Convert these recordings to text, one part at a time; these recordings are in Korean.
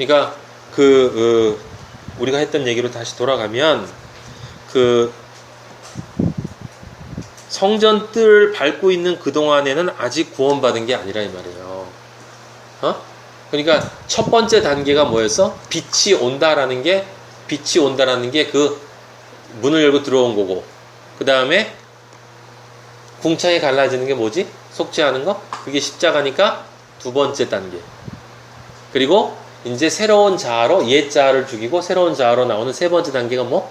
그러니까 우리가 했던 얘기로 다시 돌아가면 성전 뜰 밟고 있는 그 동안에는 아직 구원받은 게 아니라 이 말이에요. 그러니까 첫 번째 단계가 뭐였어? 빛이 온다라는 게 그 문을 열고 들어온 거고, 그 다음에 궁창이 갈라지는 게 뭐지? 속죄하는 거? 그게 십자가니까 두 번째 단계. 그리고 이제 새로운 자아로 옛 자아를 죽이고 새로운 자아로 나오는 세 번째 단계가 뭐?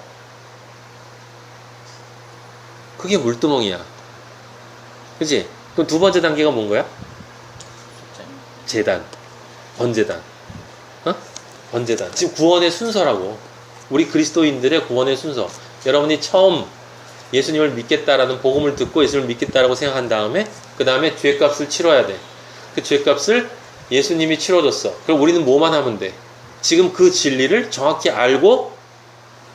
그게 물두멍이야. 그치? 그럼 두 번째 단계가 뭔 거야? 제단. 번제단. 번제단. 지금 구원의 순서라고. 우리 그리스도인들의 구원의 순서. 여러분이 처음 예수님을 믿겠다라는 복음을 듣고 예수님을 믿겠다라고 생각한 다음에 그 다음에 죄값을 치러야 돼. 그 죄값을 예수님이 치러줬어. 그럼 우리는 뭐만 하면 돼? 지금 그 진리를 정확히 알고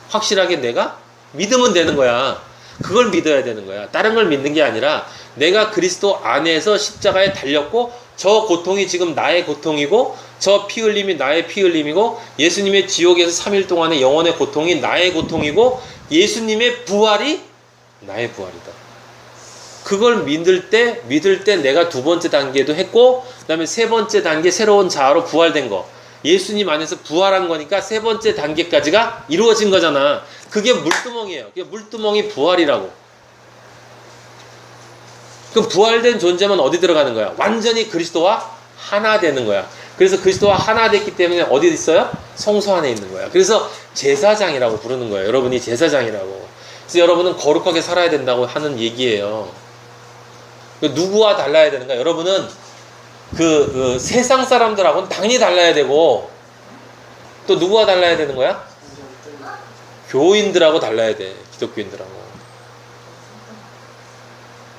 확실하게 내가 믿으면 되는 거야. 그걸 믿어야 되는 거야. 다른 걸 믿는 게 아니라 내가 그리스도 안에서 십자가에 달렸고 저 고통이 지금 나의 고통이고 저 피 흘림이 나의 피 흘림이고 예수님의 지옥에서 3일 동안의 영원의 고통이 나의 고통이고 예수님의 부활이 나의 부활이다. 그걸 믿을 때 내가 두 번째 단계도 했고 그 다음에 세 번째 단계 새로운 자아로 부활된 거. 예수님 안에서 부활한 거니까 세 번째 단계까지가 이루어진 거잖아. 그게 물두멍이에요. 그게 물두멍이 부활이라고. 그럼 부활된 존재만 어디 들어가는 거야? 완전히 그리스도와 하나 되는 거야. 그래서 그리스도와 하나 됐기 때문에 어디 있어요? 성소 안에 있는 거야. 그래서 제사장이라고 부르는 거예요. 여러분이 제사장이라고. 그래서 여러분은 거룩하게 살아야 된다고 하는 얘기예요. 누구와 달라야 되는가? 여러분은 세상 사람들하고는 당연히 달라야 되고 또 누구와 달라야 되는 거야? 교인들하고 달라야 돼. 기독교인들하고.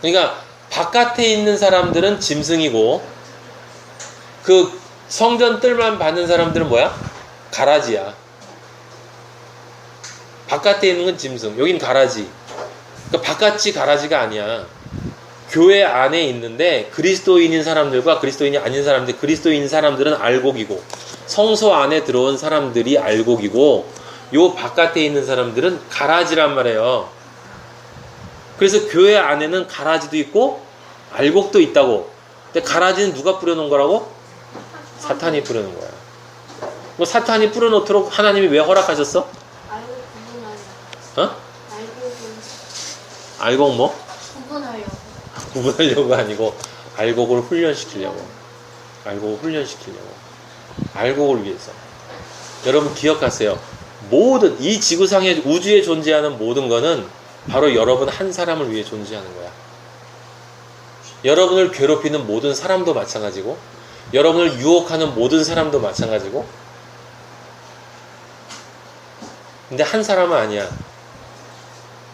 그러니까 바깥에 있는 사람들은 짐승이고 그 성전 뜰만 받는 사람들은 뭐야? 가라지야. 바깥에 있는 건 짐승, 여긴 가라지. 그러니까 바깥이 가라지가 아니야. 교회 안에 있는데 그리스도인인 사람들과 그리스도인이 아닌 사람들, 그리스도인인 사람들은 알곡이고 성소 안에 들어온 사람들이 알곡이고 요 바깥에 있는 사람들은 가라지란 말이에요. 그래서 교회 안에는 가라지도 있고 알곡도 있다고. 근데 가라지는 누가 뿌려놓은 거라고? 사탄이 뿌려놓은 거야. 뭐 사탄이 뿌려놓도록 하나님이 왜 허락하셨어? 알곡 뭐? 구분하려고 아니고 알곡을 훈련시키려고. 알곡을 위해서. 여러분 기억하세요. 모든 이 지구상에 우주에 존재하는 모든 거는 바로 여러분 한 사람을 위해 존재하는 거야. 여러분을 괴롭히는 모든 사람도 마찬가지고 여러분을 유혹하는 모든 사람도 마찬가지고 근데 한 사람은 아니야.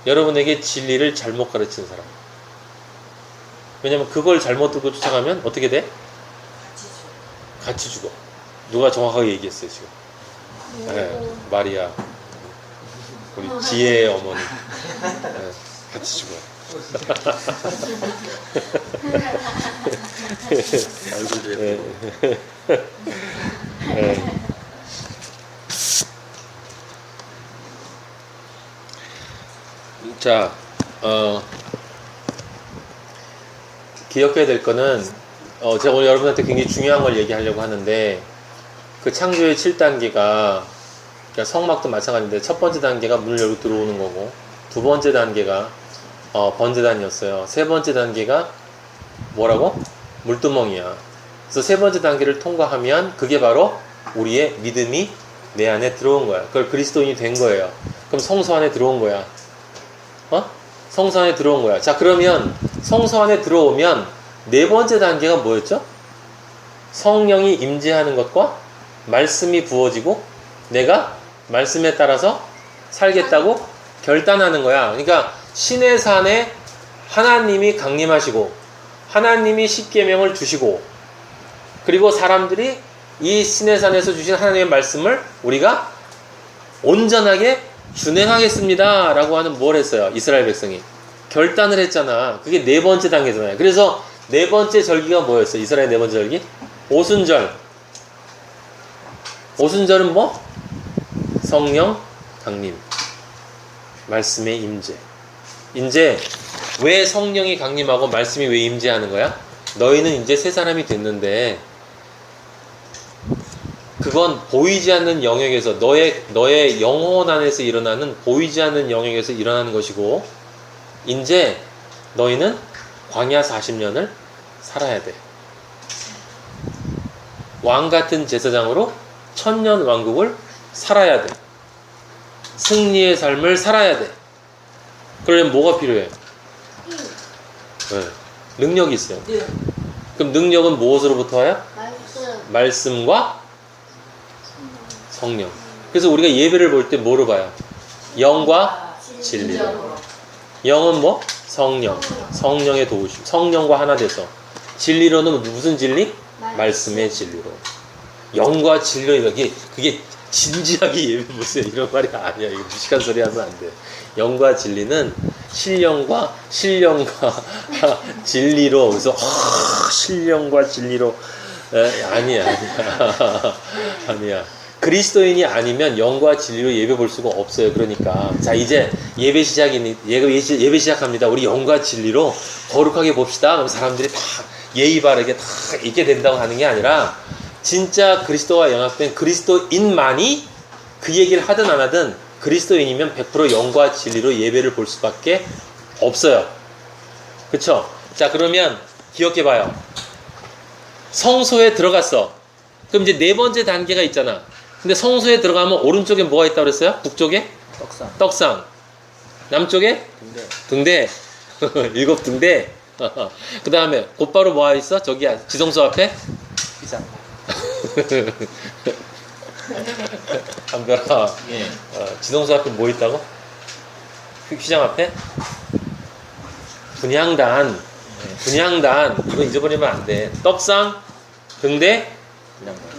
여러분에게 진리를 잘못 가르치는 사람. 왜냐면 그걸 잘못 듣고 쫓아가면 어떻게 돼? 같이 죽어. 누가 정확하게 얘기했어요 지금. 네, 마리아 우리 지혜의 어머니. 네, 같이 죽어. 네. 네. 자, 기억해야 될 거는 제가 오늘 여러분한테 굉장히 중요한 걸 얘기하려고 하는데 그 창조의 7단계가 그러니까 성막도 마찬가지인데 첫 번째 단계가 문을 열고 들어오는 거고 두 번째 단계가 번제단이었어요. 세 번째 단계가 뭐라고? 물두멍이야. 그래서 세 번째 단계를 통과하면 그게 바로 우리의 믿음이 내 안에 들어온 거야. 그걸 그리스도인이 된 거예요. 그럼 성소 안에 들어온 거야. 성소 안에 들어온 거야. 자, 그러면 성소 안에 들어오면 네 번째 단계가 뭐였죠? 성령이 임재하는 것과 말씀이 부어지고 내가 말씀에 따라서 살겠다고 결단하는 거야. 그러니까 신의 산에 하나님이 강림하시고 하나님이 십계명을 주시고 그리고 사람들이 이 신의 산에서 주신 하나님의 말씀을 우리가 온전하게 준행하겠습니다 라고 하는 뭘 했어요? 이스라엘 백성이 결단을 했잖아. 그게 네 번째 단계잖아요. 그래서 네 번째 절기가 뭐였어요? 이스라엘 네 번째 절기? 오순절. 오순절은 뭐? 성령 강림, 말씀의 임재. 이제 왜 성령이 강림하고 말씀이 왜 임재하는 거야? 너희는 이제 새 사람이 됐는데 그건 보이지 않는 영역에서 너의 영혼 안에서 일어나는 보이지 않는 영역에서 일어나는 것이고, 이제 너희는 광야 40년을 살아야 돼. 왕 같은 제사장으로 천년 왕국을 살아야 돼. 승리의 삶을 살아야 돼. 그러려면 뭐가 필요해? 네. 능력이 있어요. 그럼 능력은 무엇으로부터 와요? 말씀과 성령. 그래서 우리가 예배를 볼 때 뭐로 봐요? 영과 진리로. 영은 뭐? 성령. 성령의 도우심. 성령과 하나 돼서. 진리로는 무슨 진리? 말씀의 진리로. 영과 진리로. 그게 진지하게 예배 보세요. 이런 말이 아니야. 이거 무식한 소리 하면 안 돼. 영과 진리는 신령과 진리로. 그래서 신령과 진리로. 아니야. 아니야. 그리스도인이 아니면 영과 진리로 예배 볼 수가 없어요. 그러니까 자, 이제 예배 시작합니다. 우리 영과 진리로 거룩하게 봅시다. 그럼 사람들이 다 예의 바르게 다 있게 된다고 하는 게 아니라, 진짜 그리스도와 연합된 그리스도인만이 그 얘기를 하든 안 하든 그리스도인이면 100% 영과 진리로 예배를 볼 수밖에 없어요. 그쵸? 자, 그러면 기억해 봐요. 성소에 들어갔어. 그럼 이제 네 번째 단계가 있잖아. 근데 성소에 들어가면 오른쪽에 뭐가 있다고 그랬어요? 북쪽에? 떡상. 남쪽에? 등대. 일곱 등대. 그 다음에 곧바로 뭐가 있어? 저기 지성소 앞에? 휘장. 한별아. 예. 지성소 앞에 뭐 있다고? 휘장 앞에? 분향단. 분향단. 이거 잊어버리면 안 돼. 떡상, 등대,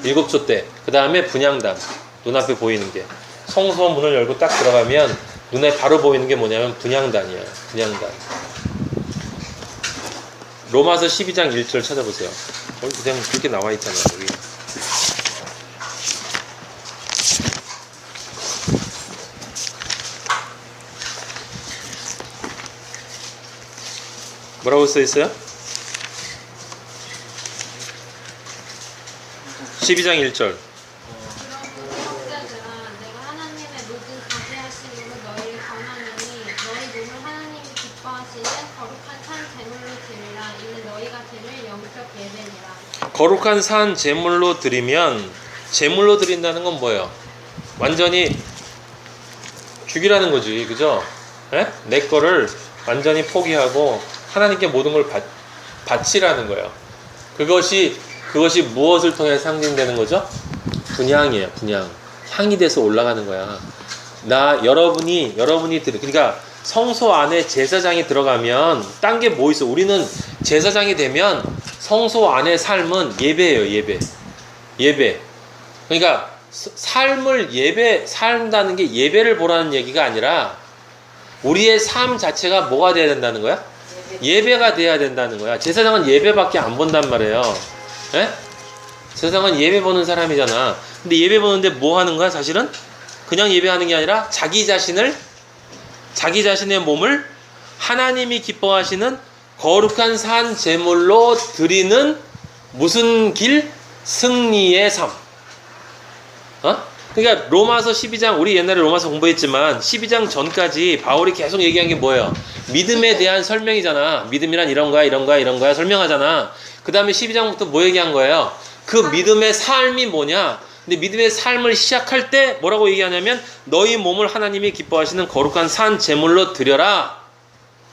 일곱 촛대. 그 다음에 분향단. 눈앞에 보이는 게. 성소 문을 열고 딱 들어가면 눈에 바로 보이는 게 뭐냐면 분향단이야. 분향단. 로마서 12장 1절 찾아보세요. 그냥 그렇게 나와 있잖아, 여기. 뭐라고 써 있어요? 12장 1절. 그러므로 형제들아, 내가 하나님의 모든 자비하심으로 너희를 권하노니 너희 몸을 하나님이 기뻐하시는 거룩한 산 제물로 드리라. 이는 너희가 드릴 영적 예배니라. 거룩한 산 제물로 드리면, 제물로 드린다는 건 뭐예요? 완전히 죽이라는 거지, 그죠? 에? 내 거를 완전히 포기하고 하나님께 모든 걸 바치라는 거예요. 그것이 무엇을 통해 상징되는 거죠? 분향이에요. 분향. 향이 돼서 올라가는 거야. 여러분이 그러니까 성소 안에 제사장이 들어가면 딴 게 뭐 있어? 우리는 제사장이 되면 성소 안의 삶은 예배예요. 예배. 그러니까 삶을 산다는 게 예배를 보라는 얘기가 아니라 우리의 삶 자체가 뭐가 돼야 된다는 거야? 예배가 돼야 된다는 거야. 제사장은 예배밖에 안 본단 말이에요. 에? 제사장은 예배 보는 사람이잖아. 근데 예배 보는데 뭐 하는 거야? 사실은 그냥 예배하는 게 아니라 자기 자신의 몸을 하나님이 기뻐하시는 거룩한 산 제물로 드리는 무슨 길? 승리의 삶. 그러니까 로마서 12장, 우리 옛날에 로마서 공부했지만 12장 전까지 바울이 계속 얘기한 게 뭐예요? 믿음에 대한 설명이잖아. 믿음이란 이런 거야 설명하잖아. 그 다음에 12장부터 뭐 얘기한 거예요? 그 믿음의 삶이 뭐냐? 근데 믿음의 삶을 시작할 때 뭐라고 얘기하냐면 너희 몸을 하나님이 기뻐하시는 거룩한 산 제물로 드려라.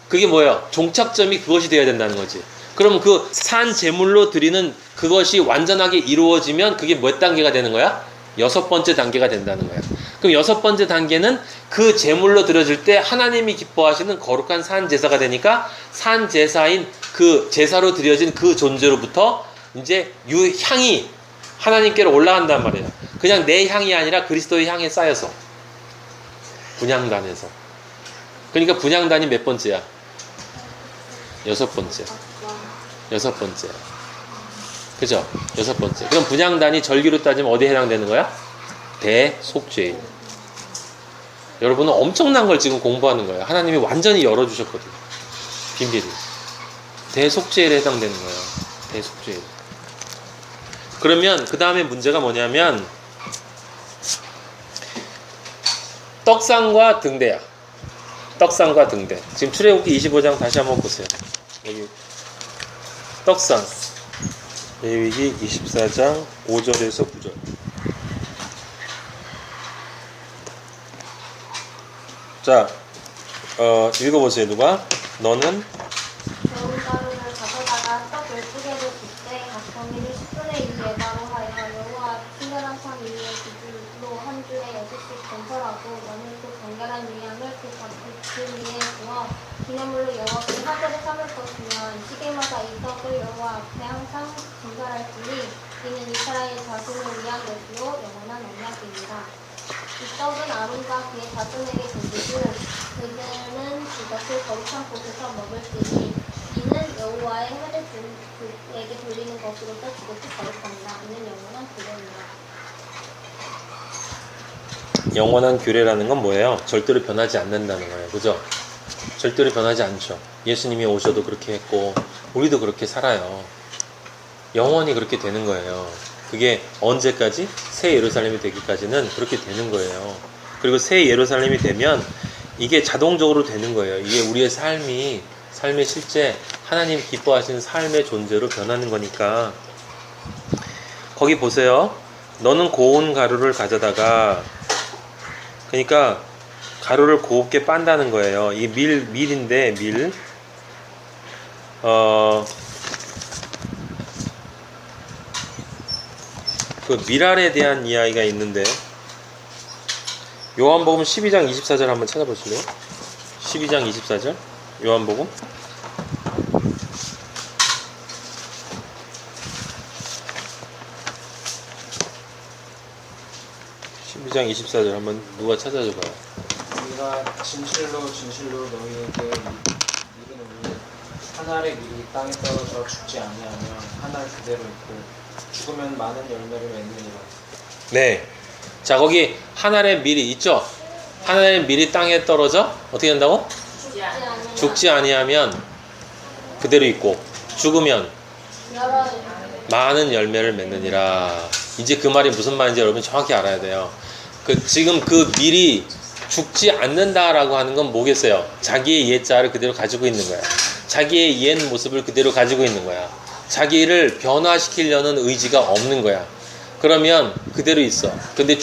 그게 뭐예요? 종착점이 그것이 되어야 된다는 거지. 그럼 그 산 제물로 드리는 그것이 완전하게 이루어지면 그게 몇 단계가 되는 거야? 6번째 단계가 된다는 거야. 그럼 6번째 단계는 그 제물로 드려질 때 하나님이 기뻐하시는 거룩한 산 제사가 되니까 산 제사인 그 제사로 드려진 그 존재로부터 이제 향이 하나님께로 올라간단 말이에요. 그냥 내 향이 아니라 그리스도의 향에 쌓여서. 분향단에서. 그러니까 분향단이 몇 번째야? 6번째. 6번째. 그죠? 6번째. 그럼 분향단이 절기로 따지면 어디에 해당되는 거야? 대속죄일. 여러분은 엄청난 걸 지금 공부하는 거예요. 하나님이 완전히 열어주셨거든요. 비밀이. 대속죄일에 해당되는 거예요. 대속죄일. 그러면 그 다음에 문제가 뭐냐면 떡상과 등대야. 떡상과 등대. 지금 출애굽기 25장 다시 한번 보세요. 여기 떡상. 레위기 24장 5절에서 9절. 자, 읽어보세요. 누가? 너는 좋은 가루를 가져다가 떡 12개를 붓되 각 범위를 10분의 1 예바로 하여 여호와 친절한 상 위에 기준으로 한 줄에 6씩 건설하고 너는 그 정결한 유향을 그 위에 부어 기념물로 여호와께 화제를 삼을 것이면 시계마다 이 떡을 여호와 앞에 항상 증거할지니 이는 이스라엘 자손을 위한 것이요 영원한 언약이니라. 이 떡은 아론과 그의 자손에게 드리고 그들은 이것을 거룩한 곳에서 먹을지니 이는 여호와의 회를 그에게 돌리는 것으로서 그것이 거룩합니다. 이는 영원한 규례입니다. 영원한 규례라는 건 뭐예요? 절대로 변하지 않는다는 거예요. 그죠? 절대로 변하지 않죠. 예수님이 오셔도 그렇게 했고 우리도 그렇게 살아요. 영원히 그렇게 되는 거예요. 그게 언제까지? 새 예루살렘이 되기까지는 그렇게 되는 거예요. 그리고 새 예루살렘이 되면 이게 자동적으로 되는 거예요. 이게 우리의 삶의 실제 하나님 기뻐하시는 삶의 존재로 변하는 거니까. 거기 보세요. 너는 고운 가루를 가져다가, 그러니까 가루를 곱게 빤다는 거예요. 이 밀인데 밀. 그 밀알에 대한 이야기가 있는데 요한복음 12장 24절 한번 찾아보실래요? 12장 24절 요한복음 12장 24절 한번 누가 찾아줘봐요. 우리가 진실로 진실로 너희에게 이르노니 한 알의 밀이 땅에 떨어져 죽지 아니하면 한 알 그대로 있고 죽으면 많은 열매를 맺느니라. 네. 자, 거기 한 알의 밀이 있죠? 한 알의 밀이 땅에 떨어져 어떻게 된다고? 죽지 아니하면 그대로 있고 죽으면 많은 열매를 맺느니라. 이제 그 말이 무슨 말인지 여러분 정확히 알아야 돼요. 지금 그 밀이 죽지 않는다라고 하는 건 뭐겠어요? 자기의 옛자를 그대로 가지고 있는 거야. 자기의 옛 모습을 그대로 가지고 있는 거야. 자기를 변화시키려는 의지가 없는 거야. 그러면 그대로 있어. 근데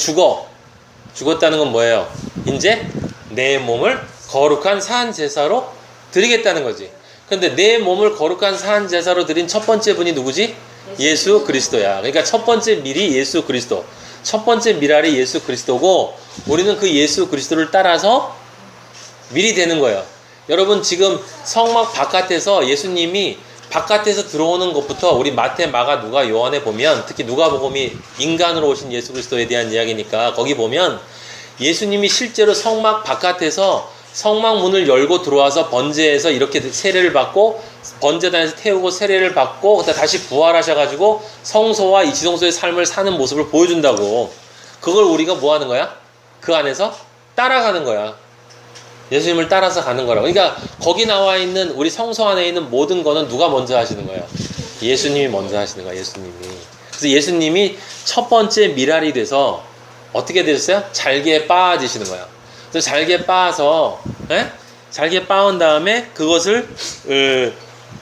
죽었다는 건 뭐예요? 이제 내 몸을 거룩한 산 제사로 드리겠다는 거지. 근데 내 몸을 거룩한 산 제사로 드린 첫 번째 분이 누구지? 예수 그리스도야. 그러니까 첫 번째 밀이 예수 그리스도. 첫 번째 밀알이 예수 그리스도고 우리는 그 예수 그리스도를 따라서 밀이 되는 거예요. 여러분 지금 성막 바깥에서 예수님이 바깥에서 들어오는 것부터 우리 마태, 마가, 누가, 요한에 보면 특히 누가복음이 인간으로 오신 예수 그리스도에 대한 이야기니까 거기 보면 예수님이 실제로 성막 바깥에서 성막 문을 열고 들어와서 번제에서 이렇게 세례를 받고 번제단에서 태우고 세례를 받고 그다음 다시 부활하셔가지고 성소와 이 지성소의 삶을 사는 모습을 보여준다고. 그걸 우리가 뭐 하는 거야? 그 안에서 따라가는 거야. 예수님을 따라서 가는 거라고. 그러니까 거기 나와 있는 우리 성소 안에 있는 모든 거는 누가 먼저 하시는 거예요? 예수님이 먼저 하시는 거야. 예수님이. 그래서 예수님이 첫 번째 밀알이 돼서 어떻게 되셨어요? 잘게 빻아지시는 거야. 그래서 잘게 빻아서 잘게 빻은 다음에 그것을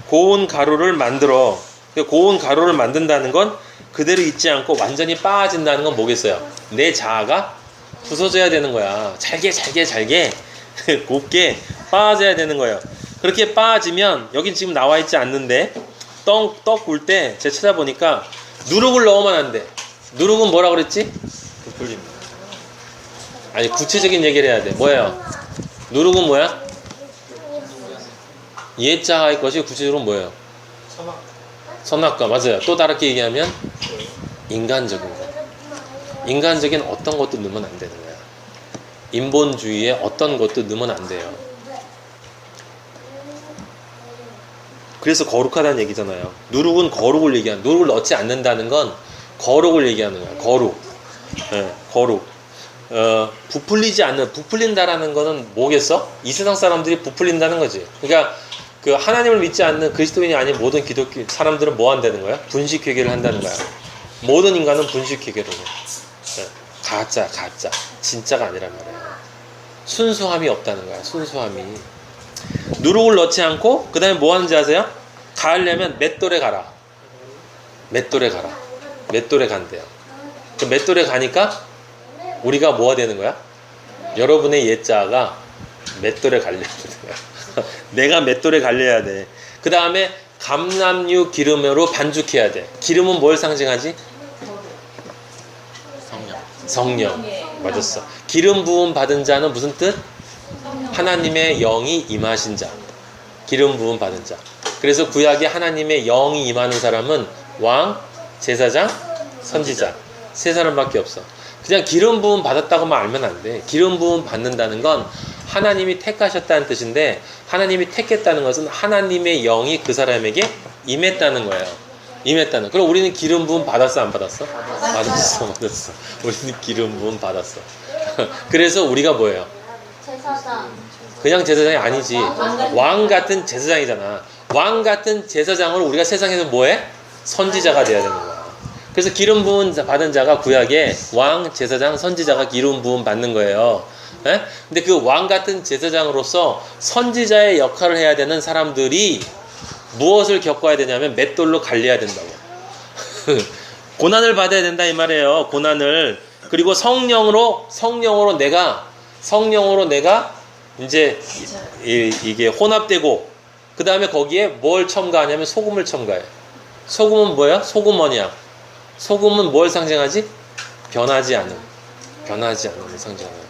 고운 가루를 만들어. 고운 가루를 만든다는 건 그대로 있지 않고 완전히 빻아진다는 건 뭐겠어요? 내 자아가 부서져야 되는 거야. 잘게 곱게 빻아져야 되는 거예요. 그렇게 빻아지면 여긴 지금 나와 있지 않는데 떡 굴 때 제가 찾아보니까 누룩을 넣으면 안 돼. 누룩은 뭐라 그랬지? 아니 구체적인 얘기를 해야 돼. 뭐예요? 누룩은 뭐야? 옛자아의 것이 구체적으로 뭐예요? 선악과. 맞아요. 또 다르게 얘기하면 인간적인 거. 인간적인 어떤 것도 넣으면 안 되는 거야. 인본주의에 어떤 것도 넣으면 안 돼요. 그래서 거룩하다는 얘기잖아요. 누룩은 거룩을 얘기하는, 누룩을 넣지 않는다는 건 거룩을 얘기하는 거야. 거룩. 예, 거룩. 부풀린다라는 거는 뭐겠어? 이 세상 사람들이 부풀린다는 거지. 그러니까 그 하나님을 믿지 않는 그리스도인이 아닌 모든 기독교 사람들은 뭐 한다는 거야? 분식회계를 한다는 거야. 모든 인간은 분식회계를 해. 예, 가짜, 진짜가 아니란 말이야. 순수함이 없다는 거야. 순수함이. 누룩을 넣지 않고 그 다음에 뭐 하는지 아세요? 가려면 맷돌에 가라. 맷돌에 간대요. 그 맷돌에 가니까 우리가 뭐가 되는 거야? 여러분의 옛자가 맷돌에 갈려야 되는 거야. 내가 맷돌에 갈려야 돼. 그 다음에 감람류 기름으로 반죽해야 돼. 기름은 뭘 상징하지? 성령. 맞았어. 기름 부음 받은 자는 무슨 뜻? 하나님의 영이 임하신 자. 기름 부음 받은 자. 그래서 구약에 하나님의 영이 임하는 사람은 왕, 제사장, 선지자. 세 사람밖에 없어. 그냥 기름 부음 받았다고만 알면 안 돼. 기름 부음 받는다는 건 하나님이 택하셨다는 뜻인데, 하나님이 택했다는 것은 하나님의 영이 그 사람에게 임했다는 거예요. 임했다는. 그럼 우리는 기름 부음 받았어, 안 받았어? 받았어. 우리는 기름 부음 받았어. 그래서 우리가 뭐예요? 제사장. 그냥 제사장이 아니지. 왕 같은 제사장이잖아. 왕 같은 제사장으로 우리가 세상에서 뭐해? 선지자가 돼야 되는 거야. 그래서 기름 부음 받은 자가 구약에 왕, 제사장, 선지자가 기름 부음 받는 거예요. 예? 근데 그 왕 같은 제사장으로서 선지자의 역할을 해야 되는 사람들이 무엇을 겪어야 되냐면 맷돌로 갈려야 된다고. 고난을 받아야 된다 이 말이에요. 고난을. 그리고 성령으로 내가 이제 이게 혼합되고, 그 다음에 거기에 뭘 첨가하냐면 소금을 첨가해. 소금은 뭐야? 소금 언약. 소금은 뭘 상징하지? 변하지 않음을 상징하는.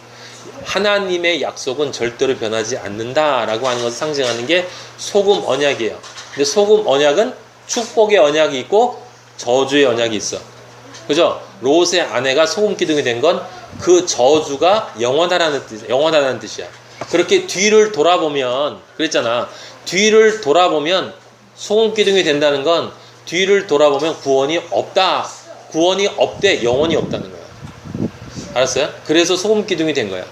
하나님의 약속은 절대로 변하지 않는다라고 하는 것을 상징하는 게 소금 언약이에요. 근데 소금 언약은 축복의 언약이 있고 저주의 언약이 있어. 그죠? 롯의 아내가 소금 기둥이 된 건 그 저주가 영원하다는 뜻이야. 그렇게 뒤를 돌아보면, 그랬잖아. 뒤를 돌아보면 소금 기둥이 된다는 건 뒤를 돌아보면 구원이 없다. 구원이 없대. 영원히 없다는 거야. 알았어요? 그래서 소금 기둥이 된 거야.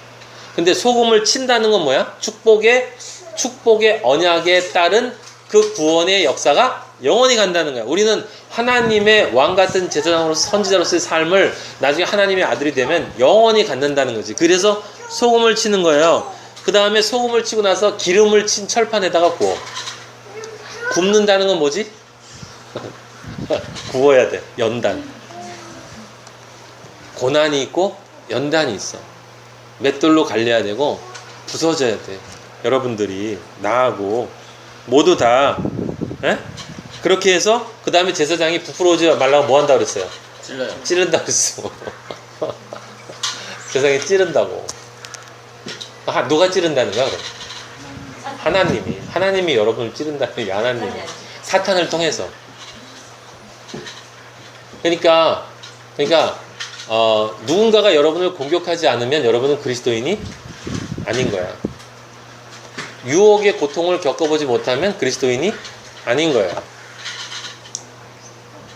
근데 소금을 친다는 건 뭐야? 축복의 언약에 따른 그 구원의 역사가 영원히 간다는 거야. 우리는 하나님의 왕 같은 제사장으로서 선지자로서의 삶을 나중에 하나님의 아들이 되면 영원히 갖는다는 거지. 그래서 소금을 치는 거예요. 그 다음에 소금을 치고 나서 기름을 친 철판에다가 구워. 굽는다는 건 뭐지? 구워야 돼. 연단. 고난이 있고 연단이 있어. 맷돌로 갈려야 되고 부서져야 돼. 여러분들이 나하고 모두 다 그렇게 해서 그 다음에 제사장이 부풀어오지 말라고 뭐 한다고 그랬어요? 찌른다고 그랬어. 제사장이 찌른다고. 누가 찌른다는 거야 그럼? 하나님이 여러분을 찌른다는 게 하나님이. 사탄을 통해서. 그러니까 누군가가 여러분을 공격하지 않으면 여러분은 그리스도인이 아닌 거야. 유혹의 고통을 겪어보지 못하면 그리스도인이 아닌 거야.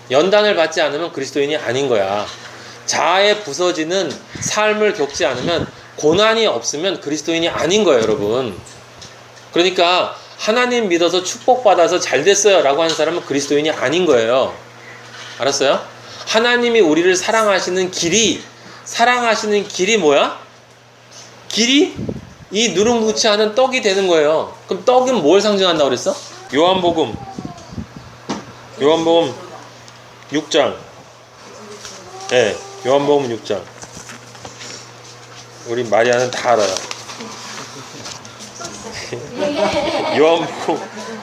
연단을 받지 않으면 그리스도인이 아닌 거야. 자아에 부서지는 삶을 겪지 않으면, 고난이 없으면 그리스도인이 아닌 거예요, 여러분. 그러니까 하나님 믿어서 축복받아서 잘 됐어요 라고 하는 사람은 그리스도인이 아닌 거예요. 알았어요? 하나님이 우리를 사랑하시는 길이 뭐야? 길이 이 누룽붙이 하는 떡이 되는 거예요. 그럼 떡은 뭘 상징한다고 그랬어? 요한복음 6장. 네, 요한복음 6장. 우리 마리아는 다 알아요.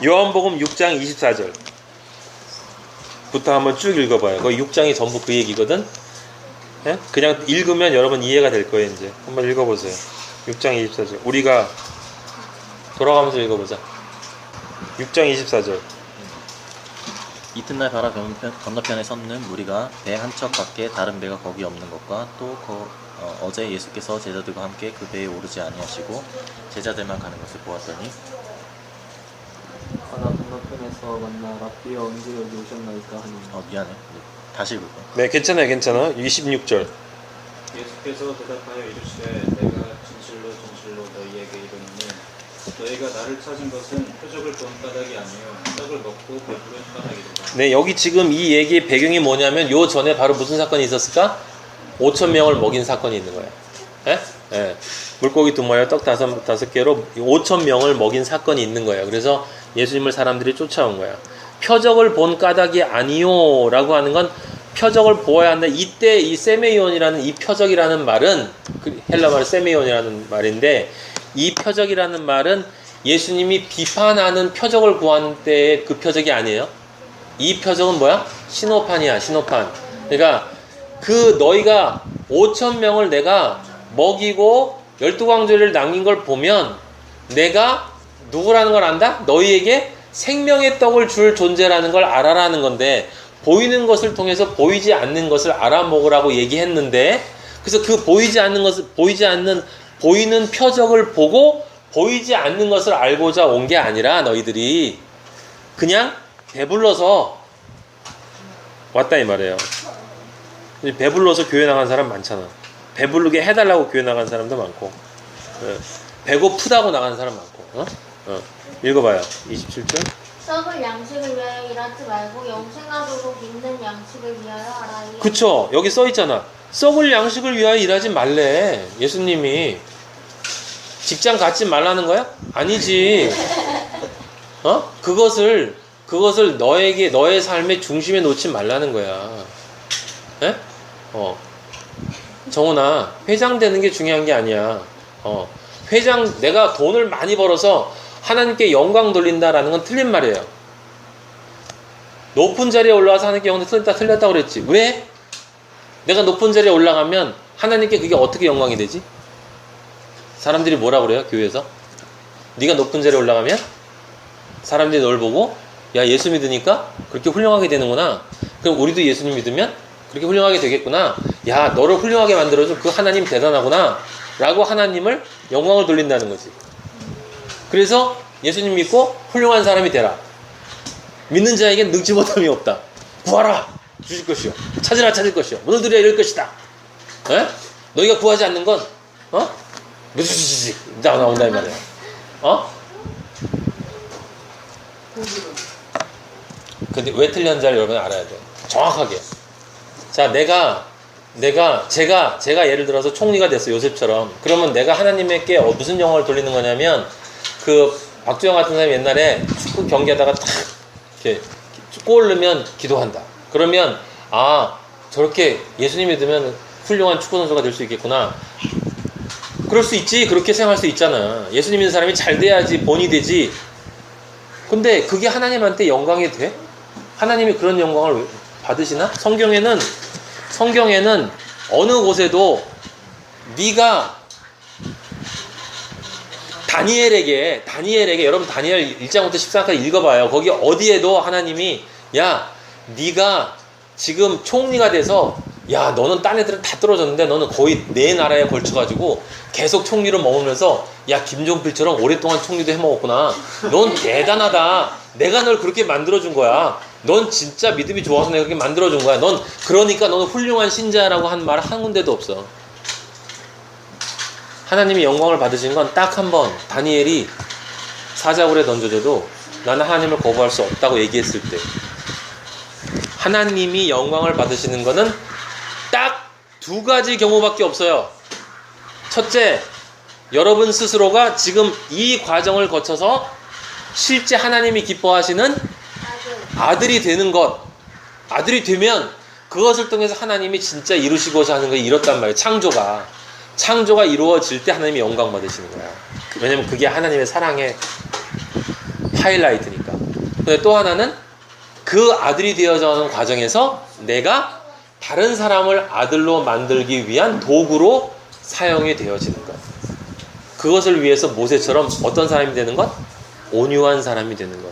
요한복음 6장 24절 부터 한번 쭉 읽어봐요. 거기 6장이 전부 그 얘기거든. 예? 그냥 읽으면 여러분 이해가 될 거예요. 이제 한번 읽어보세요. 6장 24절. 우리가 돌아가면서 읽어보자. 6장 24절. 이튿날 바다 건너편에 섰는 무리가 배 한 척 밖에 다른 배가 거기 없는 것과 또 어제 예수께서 제자들과 함께 그 배에 오르지 아니하시고 제자들만 가는 것을 보았더니 바다 건너편에서 만나 라삐어 언제 여기 오셨나이까 하니. 미안해. 다시 읽을까? 네, 괜찮아요. 26절. 예수께서 대답하여 이르시되 내가 진실로 진실로 너희에게 이르노니 너희가 나를 찾은 것은 표적을 본 까닭이 아니요 떡을 먹고 배부른 까닭이로다. 네, 여기 지금 이 얘기의 배경이 뭐냐면 요 전에 바로 무슨 사건이 있었을까? 5천 명을 먹인 사건이 있는 거야. 예? 예. 물고기 2마리와 떡 5개로 5천 명을 먹인 사건이 있는 거예요. 그래서 예수님을 사람들이 쫓아온 거야. 표적을 본 까닭이 아니요 라고 하는 건 표적을 보아야 한다. 이때 이 세메이온이라는 이 표적이라는 말은 헬라말 세메이온이라는 말인데 이 표적이라는 말은 예수님이 비판하는 표적을 구한 때의 그 표적이 아니에요. 이 표적은 뭐야? 신호판이야, 신호판. 그러니까 그 너희가 5천 명을 내가 먹이고 12광주리를 남긴 걸 보면 내가 누구라는 걸 안다? 너희에게 생명의 떡을 줄 존재라는 걸 알아라는 건데 보이는 것을 통해서 보이지 않는 것을 알아먹으라고 얘기했는데 그래서 그 보이지 않는 것을 보이는 표적을 보고 보이지 않는 것을 알고자 온 게 아니라 너희들이 그냥 배불러서 왔다 이 말이에요. 배불러서 교회 나간 사람 많잖아. 배부르게 해달라고 교회 나간 사람도 많고 배고프다고 나가는 사람 많고 읽어봐요. 27절. 썩을 양식을 위하여 일하지 말고 영생하도록 있는 양식을 위하여 하라니. 그쵸. 여기 써있잖아. 썩을 양식을 위하여 일하지 말래. 예수님이 직장 갖지 말라는 거야? 아니지. 그것을 너에게 너의 삶의 중심에 놓지 말라는 거야. 에? 정훈아, 회장 되는 게 중요한 게 아니야. 내가 돈을 많이 벌어서 하나님께 영광 돌린다라는 건 틀린 말이에요. 높은 자리에 올라와서 하나님께 영광 틀렸다고 그랬지. 왜? 내가 높은 자리에 올라가면 하나님께 그게 어떻게 영광이 되지? 사람들이 뭐라 그래요? 교회에서? 네가 높은 자리에 올라가면 사람들이 널 보고 야, 예수 믿으니까 그렇게 훌륭하게 되는구나. 그럼 우리도 예수님 믿으면 그렇게 훌륭하게 되겠구나. 야, 너를 훌륭하게 만들어준 그 하나님 대단하구나 라고 하나님을 영광을 돌린다는 거지. 그래서 예수님 믿고 훌륭한 사람이 되라. 믿는 자에겐 능치 못함이 없다. 구하라 주실 것이요 찾으라 찾을 것이요 문을 두드려 열릴 것이다. 에? 너희가 구하지 않는 건 나온다 이 말이야. 근데 왜 틀렸는지 여러분 알아야 돼. 정확하게. 자, 제가 예를 들어서 총리가 됐어, 요셉처럼. 그러면 내가 하나님께 무슨 영광을 돌리는 거냐면, 박주영 같은 사람이 옛날에 축구 경기하다가 탁, 이렇게, 골 넣으면 기도한다. 그러면, 저렇게 예수님 믿으면 훌륭한 축구선수가 될 수 있겠구나. 그럴 수 있지. 그렇게 생각할 수 있잖아. 예수님 믿는 사람이 잘 돼야지 본이 되지. 근데 그게 하나님한테 영광이 돼? 하나님이 그런 영광을 받으시나? 성경에는 어느 곳에도 네가 다니엘에게 여러분 다니엘 1장부터 14장까지 읽어봐요. 거기 어디에도 하나님이 야, 네가 지금 총리가 돼서 야, 너는 딴 애들은 다 떨어졌는데 너는 거의 네 나라에 걸쳐가지고 계속 총리를 먹으면서 야, 김종필처럼 오랫동안 총리도 해먹었구나. 넌 대단하다. 내가 널 그렇게 만들어준 거야. 넌 진짜 믿음이 좋아서 내가 그렇게 만들어준 거야. 그러니까 너는 훌륭한 신자라고 한 말 한 군데도 없어. 하나님이 영광을 받으신 건 딱 한 번 다니엘이 사자굴에 던져져도 나는 하나님을 거부할 수 없다고 얘기했을 때 하나님이 영광을 받으시는 거는 딱 두 가지 경우밖에 없어요. 첫째, 여러분 스스로가 지금 이 과정을 거쳐서 실제 하나님이 기뻐하시는 아들이 되는 것. 아들이 되면 그것을 통해서 하나님이 진짜 이루시고자 하는 걸 이뤘단 말이에요. 창조가 이루어질 때 하나님이 영광 받으시는 거야. 왜냐면 그게 하나님의 사랑의 하이라이트니까. 근데 또 하나는 그 아들이 되어가는 과정에서 내가 다른 사람을 아들로 만들기 위한 도구로 사용이 되어지는 것. 그것을 위해서 모세처럼 어떤 사람이 되는 것? 온유한 사람이 되는 것.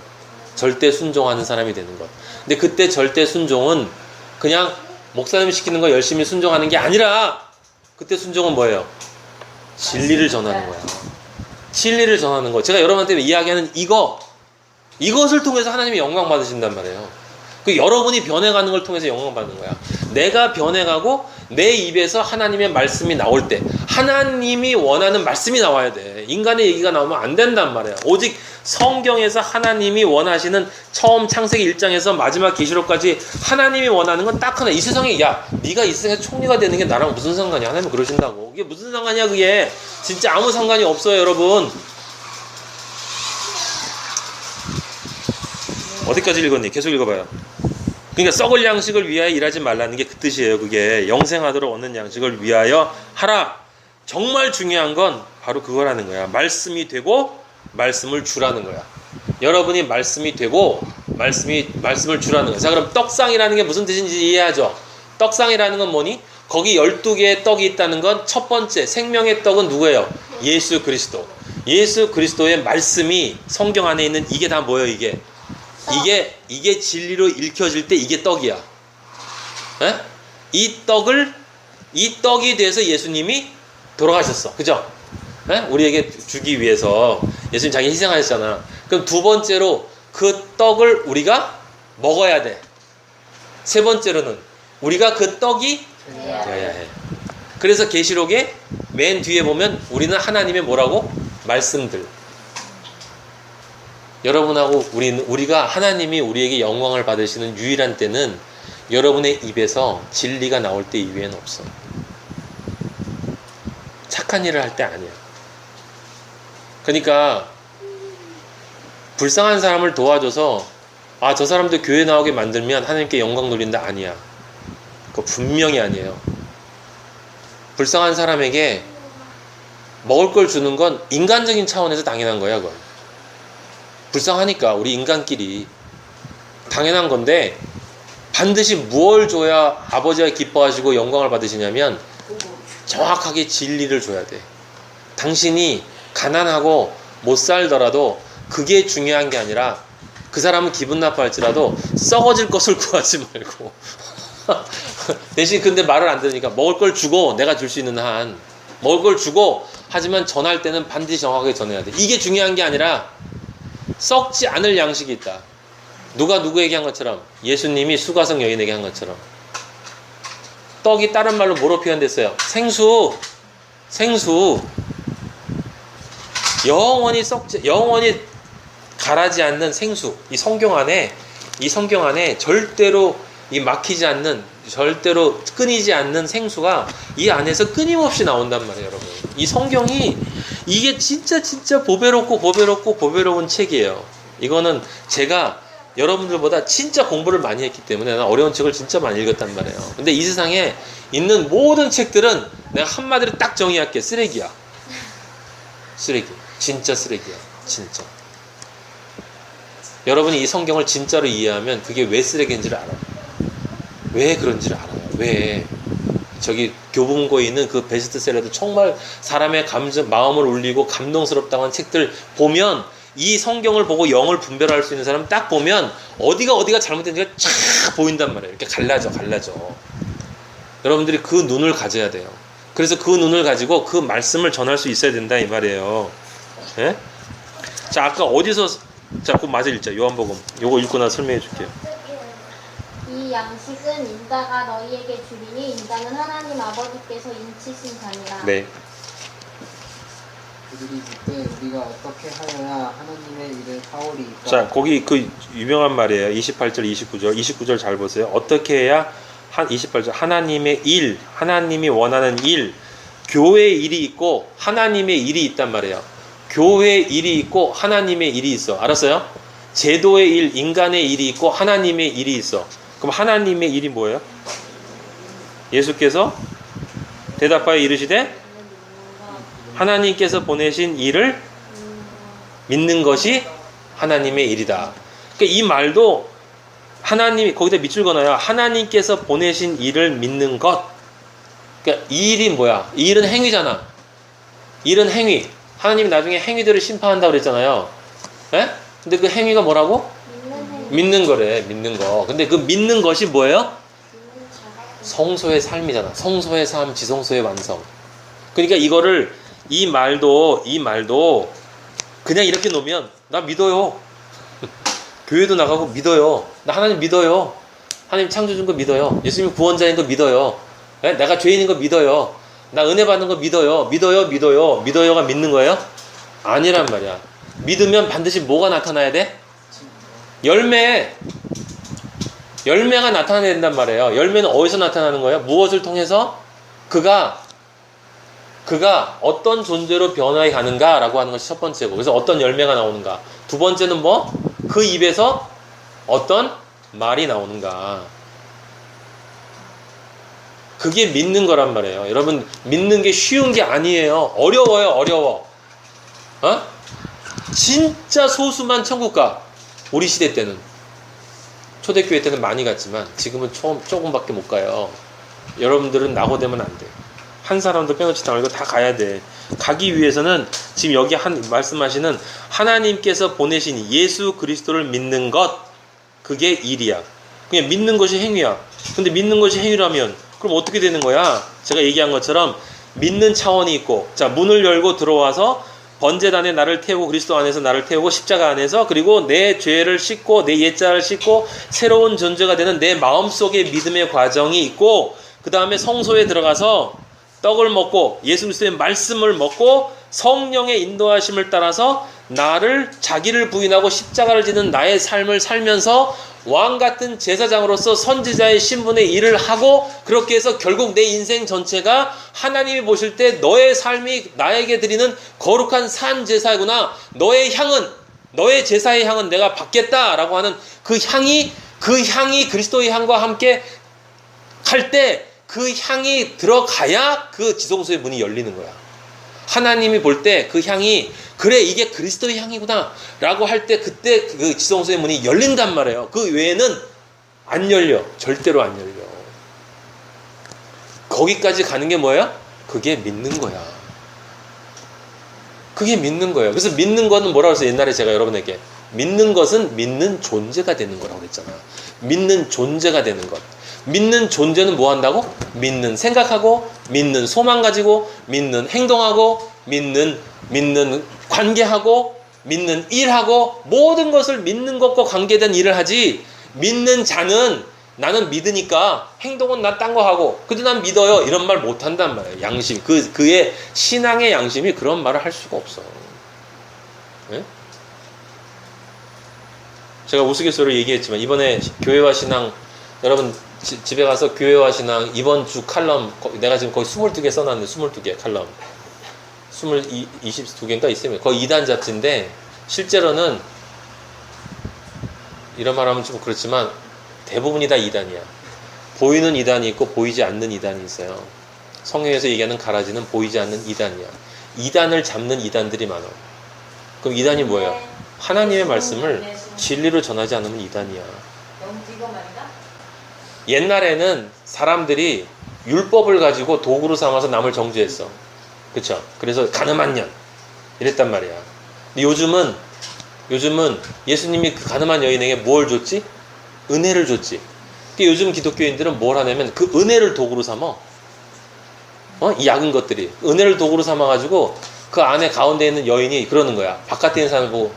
절대 순종하는 사람이 되는 것. 근데 그때 절대 순종은 그냥 목사님이 시키는 거 열심히 순종하는 게 아니라 그때 순종은 뭐예요? 진리를 전하는 거야. 진리를 전하는 거. 제가 여러분한테 이야기하는 이것을 통해서 하나님이 영광 받으신단 말이에요. 그 여러분이 변해가는 걸 통해서 영광 받는 거야. 내가 변해가고 내 입에서 하나님의 말씀이 나올 때 하나님이 원하는 말씀이 나와야 돼. 인간의 얘기가 나오면 안 된단 말이야. 오직 성경에서 하나님이 원하시는 처음 창세기 1장에서 마지막 계시록까지 하나님이 원하는 건 딱 하나. 이 세상에 야 네가 이 세상에 총리가 되는 게 나랑 무슨 상관이야. 하나님은 그러신다고. 그게 무슨 상관이야 그게. 진짜 아무 상관이 없어요 여러분. 어디까지 읽었니? 계속 읽어봐요. 그러니까 썩을 양식을 위하여 일하지 말라는 게 그 뜻이에요. 그게 영생하도록 얻는 양식을 위하여 하라. 정말 중요한 건 바로 그거라는 거야. 말씀이 되고 말씀을 주라는 거야. 여러분이 말씀이 되고 말씀을 주라는 거야. 자, 그럼 떡상이라는 게 무슨 뜻인지 이해하죠? 떡상이라는 건 뭐니? 거기 12개의 떡이 있다는 건 첫 번째 생명의 떡은 누구예요? 예수 그리스도. 예수 그리스도의 말씀이 성경 안에 있는 이게 다 뭐예요? 이게 진리로 읽혀질 때 이게 떡이야. 에? 이 떡이 돼서 예수님이 돌아가셨어. 그죠? 에? 우리에게 주기 위해서 예수님 자기 희생하셨잖아. 그럼 두 번째로 그 떡을 우리가 먹어야 돼. 세 번째로는 우리가 그 떡이 되어야 해. 그래서 계시록에 맨 뒤에 보면 우리는 하나님의 뭐라고? 말씀들. 여러분하고 우리가 하나님이 우리에게 영광을 받으시는 유일한 때는 여러분의 입에서 진리가 나올 때 이외에는 없어. 착한 일을 할 때 아니야. 그러니까 불쌍한 사람을 도와줘서 아, 저 사람도 교회 나오게 만들면 하나님께 영광 돌린다 아니야. 그거 분명히 아니에요. 불쌍한 사람에게 먹을 걸 주는 건 인간적인 차원에서 당연한 거야, 그건. 불쌍하니까 우리 인간끼리 당연한 건데 반드시 무엇을 줘야 아버지가 기뻐하시고 영광을 받으시냐면 정확하게 진리를 줘야 돼. 당신이 가난하고 못 살더라도 그게 중요한 게 아니라 그 사람은 기분 나빠할지라도 썩어질 것을 구하지 말고 대신 근데 말을 안 들으니까 먹을 걸 주고 내가 줄 수 있는 한 먹을 걸 주고 하지만 전할 때는 반드시 정확하게 전해야 돼. 이게 중요한 게 아니라 썩지 않을 양식이 있다. 누가 누구에게 한 것처럼 예수님이 수가성 여인에게 한 것처럼 떡이 다른 말로 뭐로 표현됐어요? 생수 영원히 가라지 않는 생수. 이 성경 안에 절대로 이 막히지 않는 절대로 끊이지 않는 생수가 이 안에서 끊임없이 나온단 말이에요 여러분. 이 성경이 이게 진짜 보배롭고 책이에요. 이거는 제가 여러분들보다 진짜 공부를 많이 했기 때문에 난 어려운 책을 진짜 많이 읽었단 말이에요. 근데 이 세상에 있는 모든 책들은 내가 한마디로 딱 정의할게. 쓰레기야. 쓰레기. 진짜 쓰레기야. 진짜. 여러분이 이 성경을 진짜로 이해하면 그게 왜 쓰레기인지를 알아요. 왜 그런지를 알아요. 왜. 저기 교보문고에 있는 그 베스트셀러도 정말 사람의 마음을 울리고 감동스럽다고 한 책들 보면 이 성경을 보고 영을 분별할 수 있는 사람 딱 보면 어디가 잘못된지가 쫙 보인단 말이에요. 이렇게 갈라져. 여러분들이 그 눈을 가져야 돼요. 그래서 그 눈을 가지고 그 말씀을 전할 수 있어야 된다 이 말이에요. 예? 자, 아까 어디서 그 마저 읽자. 요한복음. 요거 읽고 나서 설명해 줄게요. 이 양식은 인자가 너희에게 주리니 인자는 하나님 아버지께서 인치신 자니라. 네. 그들이 묻되 우리가 어떻게 하여야 하나님의 일을 사오리이까. 자, 거기 그 유명한 말이에요. 28절, 29절 잘 보세요. 어떻게 해야 28절 하나님의 일, 하나님이 원하는 일, 교회의 일이 있고 하나님의 일이 있단 말이에요. 교회의 일이 있고 하나님의 일이 있어. 알았어요? 제도의 일, 인간의 일이 있고 하나님의 일이 있어. 그럼 하나님의 일이 뭐예요? 예수께서 대답하여 이르시되 하나님께서 보내신 일을 믿는 것이 하나님의 일이다. 그러니까 이 말도 하나님이 거기다 밑줄 그어놔요. 하나님께서 보내신 일을 믿는 것. 그러니까 이 일이 뭐야? 이 일은 행위잖아. 일은 행위. 하나님이 나중에 행위들을 심판한다고 그랬잖아요. 예? 근데 그 행위가 뭐라고? 믿는 거래. 믿는 거. 근데 그 믿는 것이 뭐예요? 성소의 삶이잖아. 성소의 삶, 지성소의 완성. 그러니까 이 말도 그냥 이렇게 놓으면 나 믿어요. 교회도 나가고 믿어요. 나 하나님 믿어요. 하나님 창조준 거 믿어요. 예수님 구원자인 거 믿어요. 예? 내가 죄인인 거 믿어요. 나 은혜 받는 거 믿어요. 믿어요가 믿는 거예요? 아니란 말이야. 믿으면 반드시 뭐가 나타나야 돼? 열매가 나타나야 된단 말이에요. 열매는 어디서 나타나는 거예요? 무엇을 통해서? 그가 어떤 존재로 변화해 가는가라고 하는 것이 첫 번째고, 그래서 어떤 열매가 나오는가. 두 번째는 뭐? 그 입에서 어떤 말이 나오는가. 그게 믿는 거란 말이에요. 여러분, 믿는 게 쉬운 게 아니에요. 어려워요, 어려워. 진짜 소수만 천국 가. 우리 시대 때는. 초대교회 때는 많이 갔지만 지금은 조금밖에 못 가요. 여러분들은 낙오되면 안 돼. 한 사람도 빼놓지 말고 다 가야 돼. 가기 위해서는 지금 여기 말씀하시는 하나님께서 보내신 예수 그리스도를 믿는 것, 그게 일이야. 그냥 믿는 것이 행위야. 근데 믿는 것이 행위라면 그럼 어떻게 되는 거야? 제가 얘기한 것처럼 믿는 차원이 있고, 자, 문을 열고 들어와서 번제단에 나를 태우고 그리스도 안에서 나를 태우고 십자가 안에서, 그리고 내 죄를 씻고 내 옛자를 씻고 새로운 존재가 되는 내 마음속에 믿음의 과정이 있고, 그 다음에 성소에 들어가서 떡을 먹고 예수 그리스도의 말씀을 먹고 성령의 인도하심을 따라서 자기를 부인하고 십자가를 지는 나의 삶을 살면서 왕같은 제사장으로서 선지자의 신분의 일을 하고, 그렇게 해서 결국 내 인생 전체가 하나님이 보실 때 너의 삶이 나에게 드리는 거룩한 산 제사구나, 너의 제사의 향은 내가 받겠다라고 하는 그 향이 그리스도의 향과 함께 할 때 그 향이 들어가야 그 지성소의 문이 열리는 거야. 하나님이 볼 때 그 향이, 그래, 이게 그리스도의 향이구나 라고 할 때 그때 그 지성소의 문이 열린단 말이에요. 그 외에는 안 열려. 절대로 안 열려. 거기까지 가는 게 뭐예요? 그게 믿는 거야. 그게 믿는 거예요. 그래서 믿는 거는 뭐라고 해서 옛날에 제가 여러분에게, 믿는 것은 믿는 존재가 되는 거라고 그랬잖아. 믿는 존재가 되는 것. 믿는 존재는 뭐 한다고? 믿는 생각하고, 믿는 소망 가지고, 믿는 행동하고, 믿는 관계하고, 믿는 일하고, 모든 것을 믿는 것과 관계된 일을 하지. 믿는 자는 나는 믿으니까 행동은 나 딴 거 하고, 근데 난 믿어요, 이런 말 못 한단 말이에요. 양심, 그의 신앙의 양심이 그런 말을 할 수가 없어. 네? 제가 우스갯소리로 얘기했지만 이번에 교회와 신앙, 여러분 집에 가서 교회와 신앙 이번 주 칼럼, 내가 지금 거의 22개 써놨는데 22개 칼럼 22개인가 있으면 거의 2단 잡지인데, 실제로는 이런 말하면 좀 그렇지만 대부분이 다 2단이야. 보이는 2단이 있고 보이지 않는 2단이 있어요. 성경에서 얘기하는 가라지는 보이지 않는 2단이야. 2단을 잡는 2단들이 많아. 그럼 2단이 뭐예요? 하나님의 말씀을 진리로 전하지 않으면 2단이야. 옛날에는 사람들이 율법을 가지고 도구로 삼아서 남을 정죄했어. 그쵸? 그래서 가늠한 년 이랬단 말이야. 근데 요즘은 예수님이 그 가늠한 여인에게 뭘 줬지? 은혜를 줬지. 그러니까 요즘 기독교인들은 뭘 하냐면 그 은혜를 도구로 삼아. 이 작은 것들이 은혜를 도구로 삼아가지고 그 안에 가운데 있는 여인이 그러는 거야. 바깥에 있는 사람을 보고,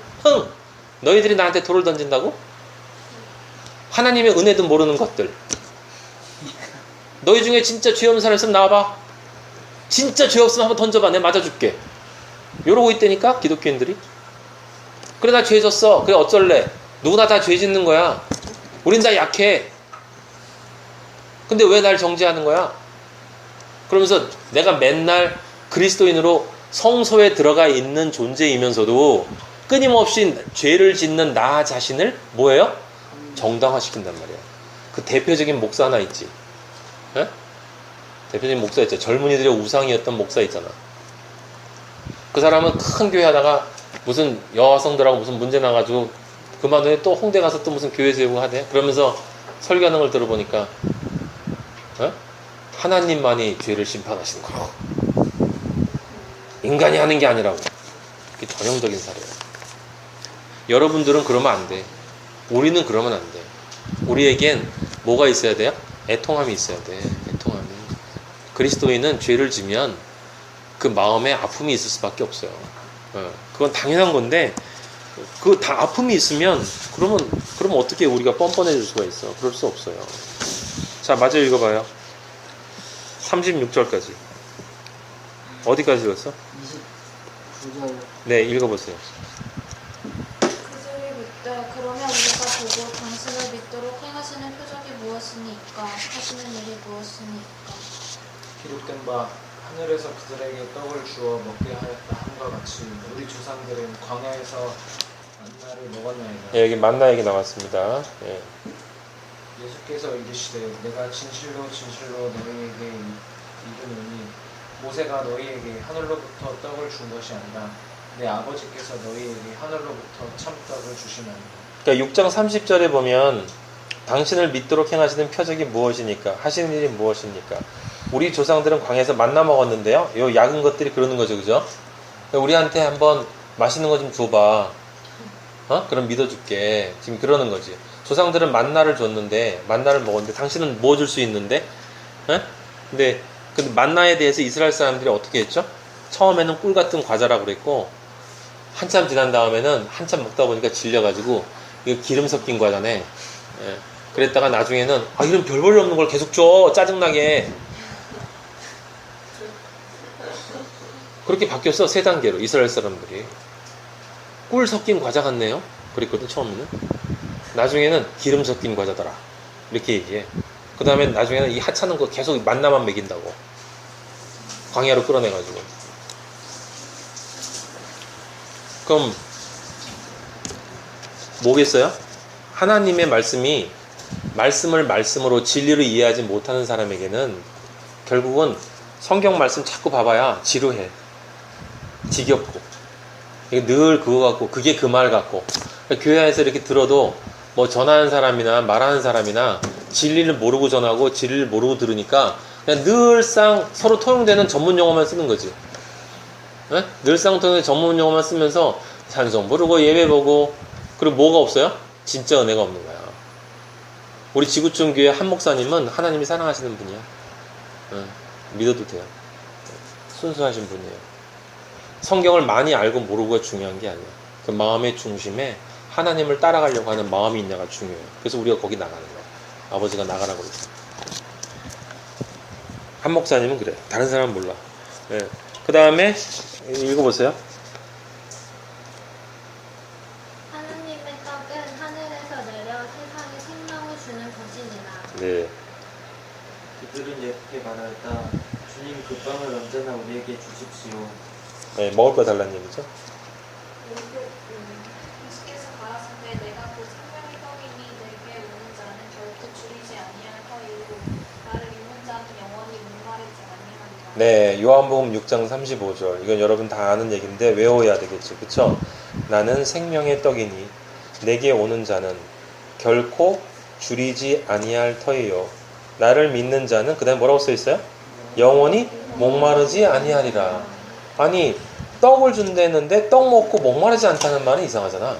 너희들이 나한테 돌을 던진다고? 하나님의 은혜도 모르는 것들. 너희 중에 진짜 죄 없는 사람 있으면 나와봐. 진짜 죄 없으면 한번 던져봐. 내가 맞아줄게. 이러고 있다니까 기독교인들이. 그래, 나 죄 졌어. 그래, 어쩔래. 누구나 다 죄 짓는 거야. 우린 다 약해. 근데 왜 날 정죄하는 거야? 그러면서 내가 맨날 그리스도인으로 성소에 들어가 있는 존재이면서도 끊임없이 죄를 짓는 나 자신을 뭐예요? 정당화시킨단 말이야. 그 대표적인 목사 하나 있지. 에? 대표적인 목사 있죠. 젊은이들의 우상이었던 목사 있잖아. 그 사람은 큰 교회 하다가 무슨 여성들하고 무슨 문제 나가지고 그만두고 또 홍대 가서 또 무슨 교회 세우고 하대. 그러면서 설교하는 걸 들어보니까 하나님만이 죄를 심판하시는 거라고. 인간이 하는 게 아니라고. 그게 전형적인 사례야. 여러분들은 그러면 안 돼. 우리는 그러면 안 돼. 우리에겐 뭐가 있어야 돼요? 애통함이 있어야 돼. 애통함이. 그리스도인은 죄를 지면 그 마음에 아픔이 있을 수밖에 없어요. 그건 당연한 건데, 그 다 아픔이 있으면 그러면 어떻게 우리가 뻔뻔해질 수가 있어? 그럴 수 없어요. 자, 마저 읽어봐요. 36절까지. 어디까지 읽었어? 29절. 네, 읽어보세요. 그들이 묻되 그러면 우리가 보고 당신을 믿도록 행하시는 표적이 무엇이니까 하시는 일이 무엇이니까. 기록된 바 하늘에서 그들에게 떡을 주어 먹게 하였다 함과 같이 우리 조상들은 광야에서 만나를 먹었나이다. 예, 여기 만나 얘기 나왔습니다. 예. 예수께서 이르시되 내가 진실로 진실로 너희에게 이르노니 모세가 너희에게 하늘로부터 떡을 준 것이 아니라 내 아버지께서 너희에게 하늘로부터 참떡을 주시나니. 그러니까 6장 30절에 보면 당신을 믿도록 행하시는 표적이 무엇이니까 하시는 일이 무엇입니까? 우리 조상들은 광야에서 만나 먹었는데요. 요 작은 것들이 그러는 거죠, 그죠? 그러니까 우리한테 한번 맛있는 거 좀 줘봐. 그럼 믿어줄게. 지금 그러는 거지. 조상들은 만나를 줬는데 만나를 먹었는데 당신은 뭐 줄 수 있는데? 근데 만나에 대해서 이스라엘 사람들이 어떻게 했죠? 처음에는 꿀 같은 과자라고 그랬고 한참 지난 다음에는 한참 먹다 보니까 질려가지고 이거 기름 섞인 과자네. 예. 그랬다가 나중에는 이런 별 볼일 없는 걸 계속 줘. 짜증나게. 그렇게 바뀌었어. 3단계로 이스라엘 사람들이. 꿀 섞인 과자 같네요. 그랬거든 처음에는. 나중에는 기름 섞인 과자더라. 이렇게 얘기해. 그 다음에 나중에는 이 하찮은 거 계속 만나만 먹인다고. 광야로 끌어내가지고. 그럼 뭐겠어요? 하나님의 말씀을 말씀으로 진리로 이해하지 못하는 사람에게는 결국은 성경 말씀 자꾸 봐봐야 지루해. 지겹고. 늘 그거 같고 그게 그 말 같고. 교회 안에서 이렇게 들어도 뭐 전하는 사람이나 말하는 사람이나 진리를 모르고 전하고 진리를 모르고 들으니까 그냥 늘상 서로 통용되는 전문 용어만 쓰는 거지. 네? 늘상 통용되는 전문 용어만 쓰면서 찬송 부르고 예배 보고 그리고 뭐가 없어요? 진짜 은혜가 없는 거야. 우리 지구촌 교회 한 목사님은 하나님이 사랑하시는 분이야. 믿어도 돼요. 순수하신 분이에요. 성경을 많이 알고 모르고가 중요한 게 아니야. 그 마음의 중심에 하나님을 따라가려고 하는 마음이 있냐가 중요해요. 그래서 우리가 거기 나가는 거야. 아버지가 나가라고 그랬어. 한 목사님은 그래. 다른 사람은 몰라. 네. 그 다음에 읽어보세요. 하나님의 떡은 하늘에서 내려 세상에 생명을 주는 것이니라. 네. 그들은 예쁘게 말하였다. 주님 그 빵을 언제나 우리에게 주십시오. 네, 먹을 거 달라는 얘기죠. 예수께서 가라사대 내가 그 생명의 떡이니 내게 오는 자는 결코 줄이지 아니할 터이요 나를 믿는 자는 영원히 목마르지 아니하리라. 네, 요한복음 6장 35절. 이건 여러분 다 아는 얘기인데 외워야 되겠죠. 그쵸? 나는 생명의 떡이니 내게 오는 자는 결코 줄이지 아니할 터이요 나를 믿는 자는 그 다음에 뭐라고 써있어요? 영원히 목마르지 아니하리라. 아니 떡을 준다는데 떡 먹고 목마르지 않다는 말은 이상하잖아.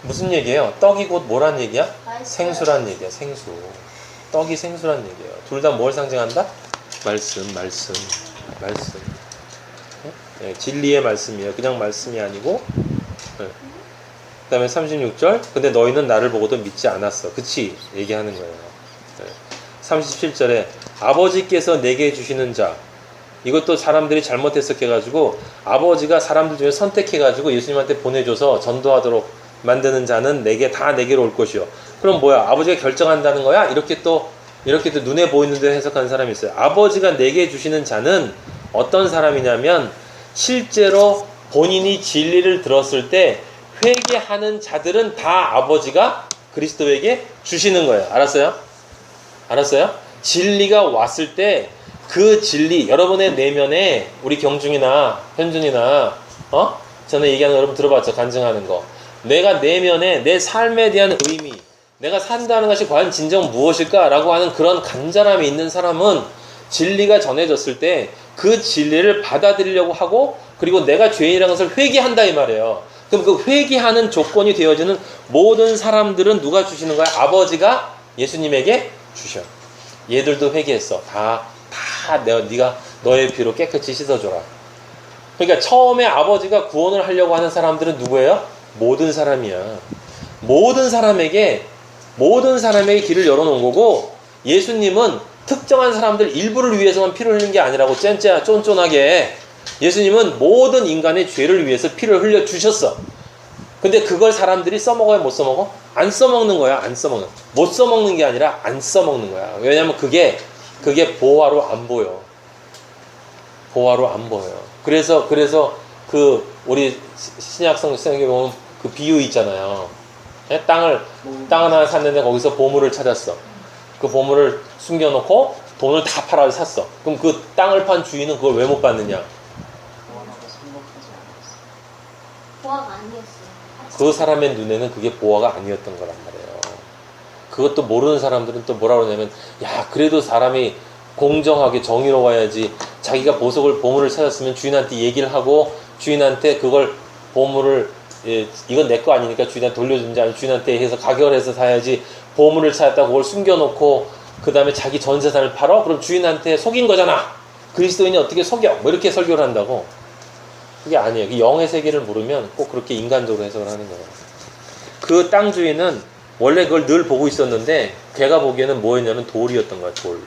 무슨 얘기예요? 떡이 곧 뭐란 얘기야? 생수란 얘기야. 생수. 떡이 생수란 얘기예요. 둘 다 뭘 상징한다? 말씀. 네, 진리의 말씀이에요. 그냥 말씀이 아니고. 네. 그 다음에 36절. 근데 너희는 나를 보고도 믿지 않았어. 그치? 얘기하는 거예요. 네. 37절에 아버지께서 내게 주시는 자. 이것도 사람들이 잘못 해석해가지고 아버지가 사람들 중에 선택해가지고 예수님한테 보내줘서 전도하도록 만드는 자는 다 내게로 올 것이요. 그럼 뭐야? 아버지가 결정한다는 거야? 이렇게 또 눈에 보이는 대로 해석하는 사람이 있어요. 아버지가 내게 주시는 자는 어떤 사람이냐면 실제로 본인이 진리를 들었을 때 회개하는 자들은 다 아버지가 그리스도에게 주시는 거예요. 알았어요? 진리가 왔을 때 그 진리, 여러분의 내면에 우리 경중이나 현준이나 저는 얘기하는 거 여러분 들어봤죠? 간증하는 거. 내가 내면에 내 삶에 대한 의미, 내가 산다는 것이 과연 진정 무엇일까라고 하는 그런 간절함이 있는 사람은 진리가 전해졌을 때 그 진리를 받아들이려고 하고 그리고 내가 죄인이라는 것을 회개한다 이 말이에요. 그럼 그 회개하는 조건이 되어지는 모든 사람들은 누가 주시는 거야? 아버지가 예수님에게 주셔. 얘들도 회개했어. 다 네가 너의 피로 깨끗이 씻어줘라. 그러니까 처음에 아버지가 구원을 하려고 하는 사람들은 누구예요? 모든 사람이야. 모든 사람에게 길을 열어놓은 거고, 예수님은 특정한 사람들 일부를 위해서만 피를 흘린 게 아니라고 쫀쫀하게 예수님은 모든 인간의 죄를 위해서 피를 흘려 주셨어. 근데 그걸 사람들이 써먹어야 못 써먹어? 안 써먹는 거야. 안 써먹는. 못 써먹는 게 아니라 안 써먹는 거야. 왜냐면 그게 보화로 안 보여. 보화로 안 보여요. 그래서 그 우리 신약 성경에 보면 그 비유 있잖아요. 예? 땅을 하나 샀는데 거기서 보물을 찾았어. 그 보물을 숨겨놓고 돈을 다 팔아서 샀어. 그럼 그 땅을 판 주인은 그걸 왜 못 받느냐? 보아가 아니었어요. 그 사람의 눈에는 그게 보화가 아니었던 거란 말이에요. 그것도 모르는 사람들은 또 뭐라 그러냐면, 야, 그래도 사람이 공정하게 정의로워야지. 자기가 보물을 찾았으면 주인한테 얘기를 하고, 주인한테 그걸 보물을, 이건 내 거 아니니까 주인한테 돌려준지, 아니면 주인한테 해서 가격을 해서 사야지. 보물을 찾았다고 그걸 숨겨놓고 그 다음에 자기 전 재산을 팔어? 그럼 주인한테 속인 거잖아. 그리스도인이 어떻게 속여? 뭐 이렇게 설교를 한다고. 그게 아니에요. 영의 세계를 모르면 꼭 그렇게 인간적으로 해석을 하는 거예요. 그 땅 주인은 원래 그걸 늘 보고 있었는데 걔가 보기에는 뭐였냐면 돌이었던 거야. 돌.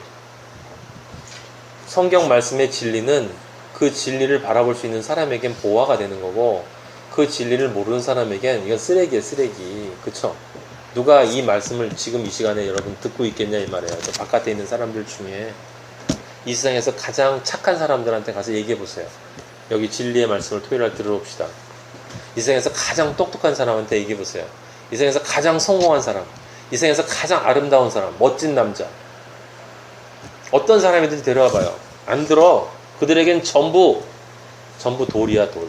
성경 말씀의 진리는 그 진리를 바라볼 수 있는 사람에겐 보화가 되는 거고, 그 진리를 모르는 사람에겐 이건 쓰레기예요. 쓰레기. 그쵸? 누가 이 말씀을 지금 이 시간에 여러분 듣고 있겠냐 이 말이에요. 저 바깥에 있는 사람들 중에 이 세상에서 가장 착한 사람들한테 가서 얘기해 보세요. 여기 진리의 말씀을 토요일날 들어봅시다. 이 세상에서 가장 똑똑한 사람한테 얘기해 보세요. 이 세상에서 가장 성공한 사람, 이 세상에서 가장 아름다운 사람, 멋진 남자, 어떤 사람이든지 데려와 봐요. 안 들어. 그들에겐 전부 돌이야, 돌.